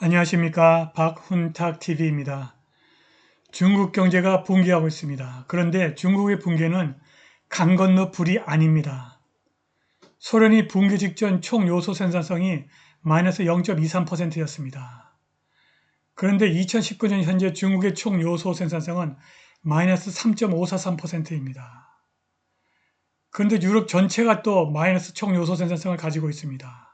안녕하십니까. 박훈탁TV입니다. 중국 경제가 붕괴하고 있습니다. 그런데 중국의 붕괴는 강 건너 불이 아닙니다. 소련이 붕괴 직전 총 요소 생산성이 마이너스 0.23%였습니다. 그런데 2019년 현재 중국의 총 요소 생산성은 마이너스 3.543%입니다. 그런데 유럽 전체가 또 마이너스 총 요소 생산성을 가지고 있습니다.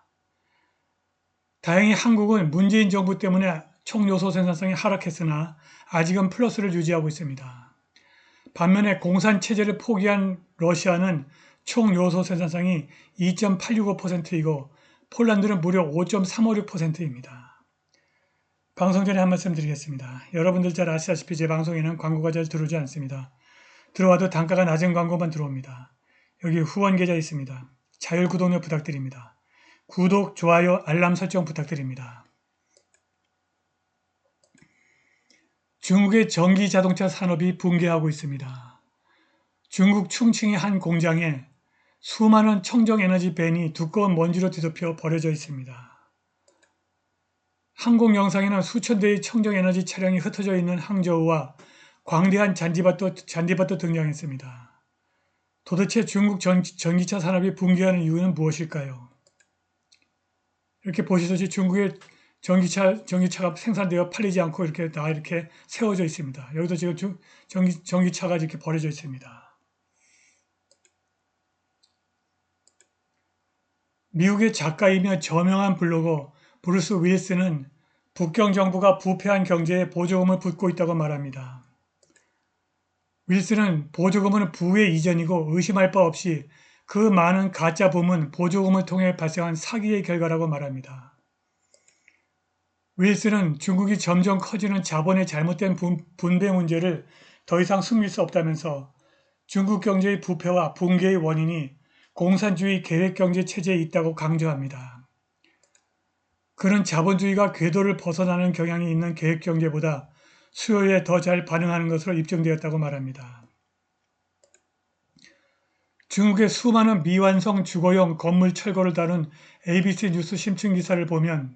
다행히 한국은 문재인 정부 때문에 총 요소 생산성이 하락했으나 아직은 플러스를 유지하고 있습니다. 반면에 공산 체제를 포기한 러시아는 총 요소 생산성이 2.865%이고 폴란드는 무려 5.356%입니다. 방송 전에 한 말씀 드리겠습니다. 여러분들 잘 아시다시피 제 방송에는 광고가 잘 들어오지 않습니다. 들어와도 단가가 낮은 광고만 들어옵니다. 여기 후원 계좌 있습니다. 자율 구독료 부탁드립니다. 구독, 좋아요, 알람 설정 부탁드립니다. 중국의 전기 자동차 산업이 붕괴하고 있습니다. 중국 충칭의 한 공장에 수많은 청정에너지 밴이 두꺼운 먼지로 뒤덮여 버려져 있습니다. 항공 영상에는 수천 대의 청정에너지 차량이 흩어져 있는 항저우와 광대한 잔디밭도 등장했습니다. 도대체 중국 전기차 산업이 붕괴하는 이유는 무엇일까요? 이렇게 보시듯이 중국의 전기차가 생산되어 팔리지 않고 이렇게 세워져 있습니다. 여기도 지금 전기차가 이렇게 버려져 있습니다. 미국의 작가이며 저명한 블로거 브루스 윌스는 북경 정부가 부패한 경제에 보조금을 붓고 있다고 말합니다. 윌스는 보조금은 부의 이전이고 의심할 바 없이 그 많은 가짜 붐은 보조금을 통해 발생한 사기의 결과라고 말합니다. 윌스는 중국이 점점 커지는 자본의 잘못된 분배 문제를 더 이상 숨길 수 없다면서 중국 경제의 부패와 붕괴의 원인이 공산주의 계획경제 체제에 있다고 강조합니다. 그는 자본주의가 궤도를 벗어나는 경향이 있는 계획경제보다 수요에 더 잘 반응하는 것으로 입증되었다고 말합니다. 중국의 수많은 미완성 주거용 건물 철거를 다룬 ABC 뉴스 심층 기사를 보면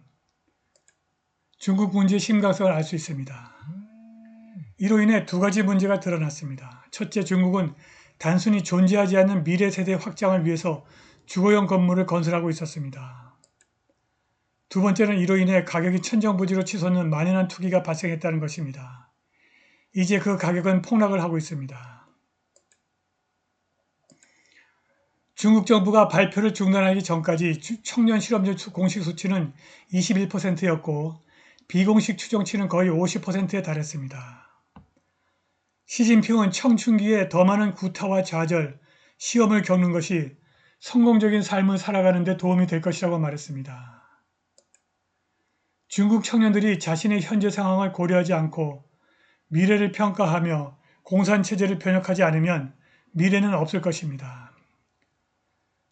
중국 문제의 심각성을 알 수 있습니다. 이로 인해 두 가지 문제가 드러났습니다. 첫째, 중국은 단순히 존재하지 않는 미래 세대 확장을 위해서 주거용 건물을 건설하고 있었습니다. 두 번째는 이로 인해 가격이 천정부지로 치솟는 만연한 투기가 발생했다는 것입니다. 이제 그 가격은 폭락을 하고 있습니다. 중국 정부가 발표를 중단하기 전까지 청년 실업률 공식 수치는 21%였고 비공식 추정치는 거의 50%에 달했습니다. 시진핑은 청춘기에 더 많은 구타와 좌절, 시험을 겪는 것이 성공적인 삶을 살아가는 데 도움이 될 것이라고 말했습니다. 중국 청년들이 자신의 현재 상황을 고려하지 않고 미래를 평가하며 공산체제를 변혁하지 않으면 미래는 없을 것입니다.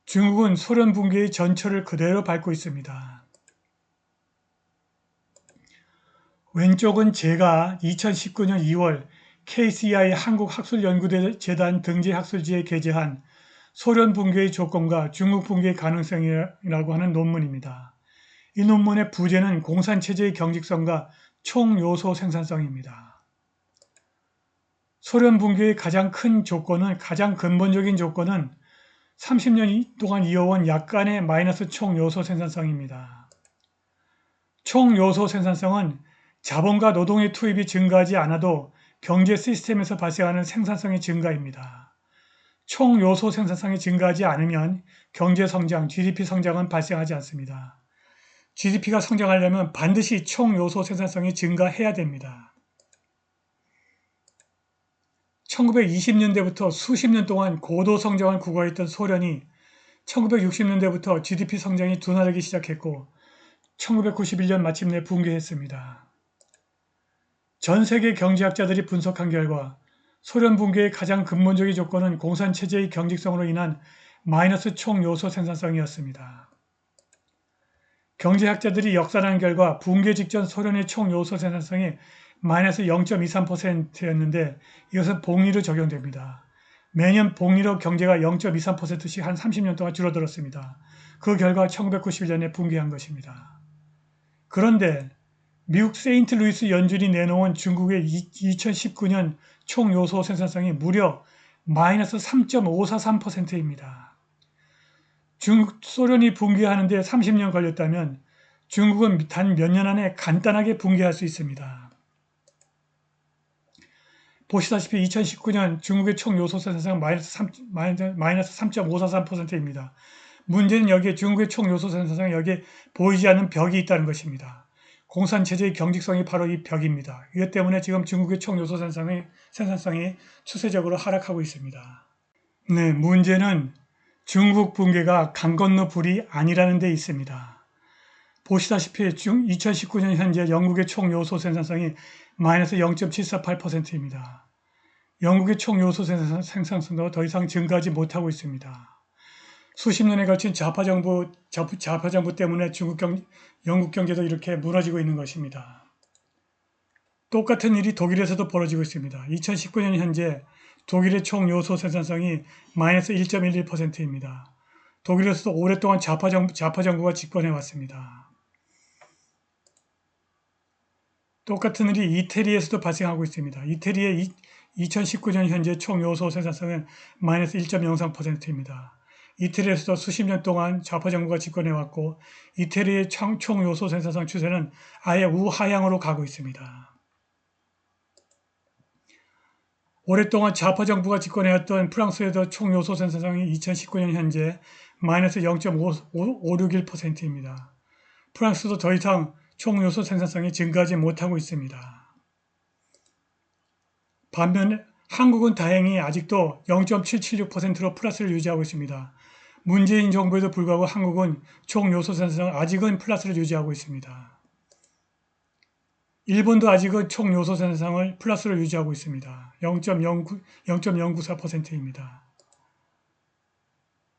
중국은 소련 붕괴의 전철을 그대로 밟고 있습니다. 왼쪽은 제가 2019년 2월 KCI 한국학술연구재단 등재학술지에 게재한 소련 붕괴의 조건과 중국 붕괴의 가능성이라고 하는 논문입니다. 이 논문의 부제는 공산체제의 경직성과 총요소 생산성입니다. 소련 붕괴의 가장 근본적인 조건은 30년 동안 이어온 약간의 마이너스 총요소 생산성입니다. 총요소 생산성은 자본과 노동의 투입이 증가하지 않아도 경제 시스템에서 발생하는 생산성의 증가입니다. 총요소 생산성이 증가하지 않으면 경제 성장, GDP 성장은 발생하지 않습니다. GDP가 성장하려면 반드시 총요소 생산성이 증가해야 됩니다. 1920년대부터 수십 년 동안 고도 성장을 구가했던 소련이 1960년대부터 GDP 성장이 둔화되기 시작했고 1991년 마침내 붕괴했습니다. 전 세계 경제학자들이 분석한 결과 소련 붕괴의 가장 근본적인 조건은 공산체제의 경직성으로 인한 마이너스 총요소 생산성이었습니다. 경제학자들이 역산한 결과 붕괴 직전 소련의 총요소 생산성이 마이너스 0.23%였는데 이것은 복리로 적용됩니다. 매년 복리로 경제가 0.23%씩 한 30년 동안 줄어들었습니다. 그 결과 1991년에 붕괴한 것입니다. 그런데 미국 세인트루이스 연준이 내놓은 중국의 2019년 총 요소 생산성이 무려 마이너스 3.543%입니다. 소련이 붕괴하는데 30년 걸렸다면 중국은 단 몇 년 안에 간단하게 붕괴할 수 있습니다. 보시다시피 2019년 중국의 총 요소 생산성 마이너스 3.543%입니다. 문제는 여기에 중국의 총 요소 생산성 여기에 보이지 않는 벽이 있다는 것입니다. 공산체제의 경직성이 바로 이 벽입니다. 이것 때문에 지금 중국의 총 요소 생산성이 추세적으로 하락하고 있습니다. 네, 문제는 중국 붕괴가 강 건너 불이 아니라는 데 있습니다. 보시다시피 2019년 현재 영국의 총 요소 생산성이 마이너스 0.748%입니다. 영국의 총 요소 생산성도 더 이상 증가하지 못하고 있습니다. 수십 년에 걸친 좌파 정부 때문에 영국 경제도 이렇게 무너지고 있는 것입니다. 똑같은 일이 독일에서도 벌어지고 있습니다. 2019년 현재 독일의 총 요소 생산성이 마이너스 1.11%입니다. 독일에서도 오랫동안 좌파 정부가 집권해 왔습니다. 똑같은 일이 이태리에서도 발생하고 있습니다. 이태리의 2019년 현재 총 요소 생산성은 마이너스 1.03%입니다. 이태리에서도 수십 년 동안 좌파 정부가 집권해 왔고 이태리의 총 요소 생산성 추세는 아예 우하향으로 가고 있습니다. 오랫동안 좌파 정부가 집권해왔던 프랑스에도 총 요소 생산성이 2019년 현재 마이너스 0.561%입니다. 프랑스도 더 이상 총 요소 생산성이 증가하지 못하고 있습니다. 반면 한국은 다행히 아직도 0.776%로 플러스를 유지하고 있습니다. 문재인 정부에도 불구하고 한국은 총 요소 생산성 아직은 플러스를 유지하고 있습니다. 일본도 아직은 총 요소 생산성을 플러스로 유지하고 있습니다. 0.094%입니다.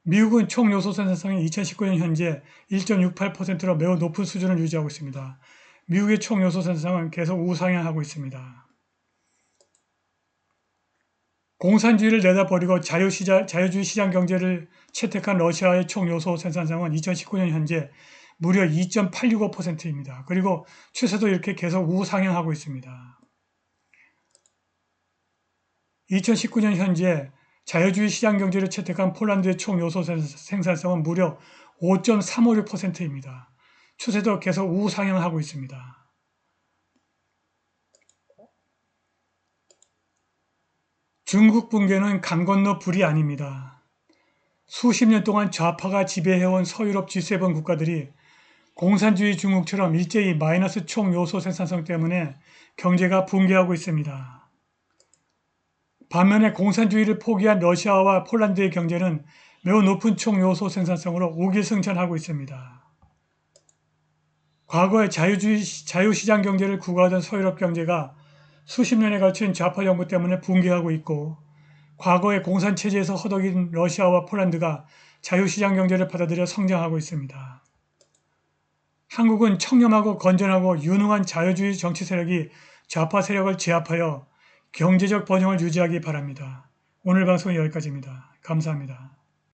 미국은 총 요소 생산성이 2019년 현재 1.68%로 매우 높은 수준을 유지하고 있습니다. 미국의 총 요소 생산성은 계속 우상향하고 있습니다. 공산주의를 내다버리고 자유주의 시장 경제를 채택한 러시아의 총 요소 생산성은 2019년 현재 무려 2.865%입니다. 그리고 추세도 이렇게 계속 우상향하고 있습니다. 2019년 현재 자유주의 시장 경제를 채택한 폴란드의 총 요소 생산성은 무려 5.356%입니다. 추세도 계속 우상향하고 있습니다. 중국 붕괴는 강 건너 불이 아닙니다. 수십 년 동안 좌파가 지배해온 서유럽 G7 국가들이 공산주의 중국처럼 일제히 마이너스 총 요소 생산성 때문에 경제가 붕괴하고 있습니다. 반면에 공산주의를 포기한 러시아와 폴란드의 경제는 매우 높은 총 요소 생산성으로 우기승천하고 있습니다. 과거에 자유시장 경제를 구가하던 서유럽 경제가 수십 년에 걸친 좌파 정부 때문에 붕괴하고 있고 과거에 공산체제에서 허덕인 러시아와 폴란드가 자유시장 경제를 받아들여 성장하고 있습니다. 한국은 청렴하고 건전하고 유능한 자유주의 정치 세력이 좌파 세력을 제압하여 경제적 번영을 유지하기 바랍니다. 오늘 방송은 여기까지입니다. 감사합니다.